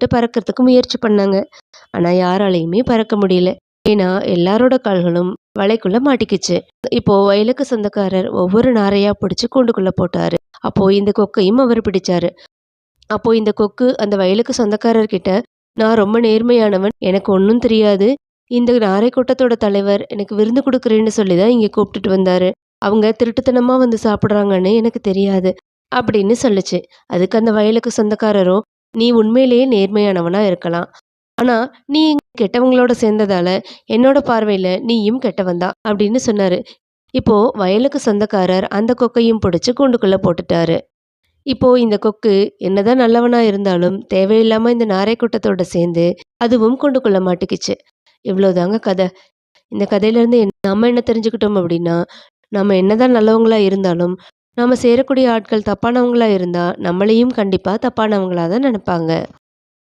பறக்கிறதுக்கு முயற்சி பண்ணாங்க. ஆனா யாராலயுமே பறக்க முடியல. ஏன்னா எல்லாரோட கால்களும் வலைக்குள்ள மாட்டிக்கிச்சு. இப்போ வயலுக்கு சொந்தக்காரர் ஒவ்வொரு நாரையா பிடிச்சு கூண்டுக்குள்ள போட்டாரு. அப்போ இந்த கொக்கையும் அவர் பிடிச்சாரு. அப்போ இந்த கொக்கு அந்த வயலுக்கு சொந்தக்காரர் கிட்ட, "நான் ரொம்ப நேர்மையானவன். எனக்கு ஒண்ணும் தெரியாது. இந்த நாரை கூட்டத்தோட தலைவர் எனக்கு விருந்து குடுக்குறேன்னு சொல்லி தான் இங்க கூப்பிட்டுட்டு வந்தாரு. அவங்க திருட்டுத்தனமா வந்து சாப்பிடுறாங்கன்னு எனக்கு தெரியாது." அப்படின்னு சொல்லுச்சு. அதுக்கு அந்த வயலுக்கு சொந்தக்காரரோ, "நீ உண்மையிலேயே நேர்மையானவனா இருக்கலாம். ஆனா நீ கெட்டவங்களோட சேர்ந்ததால, என்னோட பார்வையில நீயும் கெட்டவன் தான்." அப்படின்னு சொன்னாரு. இப்போ வயலுக்கு சொந்தக்காரர் அந்த கொக்கையும் புடிச்சு கூண்டுக்குள்ள போட்டுட்டாரு. இப்போ இந்த கொக்கு என்னதான் நல்லவனா இருந்தாலும், தேவையில்லாம இந்த நாரை கூட்டத்தோட சேர்ந்து, அதுவும் கூண்டுக்குள்ள மாட்டிக்கிச்சு. இவ்வளோதாங்க கத. இந்த கதையிலேருந்து நம்ம என்ன தெரிஞ்சுக்கிட்டோம் அப்படின்னா, நம்ம என்னதான் நல்லவங்களா இருந்தாலும், நாம சேரக்கூடிய ஆட்கள் தப்பானவங்களா இருந்தா, நம்மளையும் கண்டிப்பா தப்பானவங்களா தான் நெனைப்பாங்க.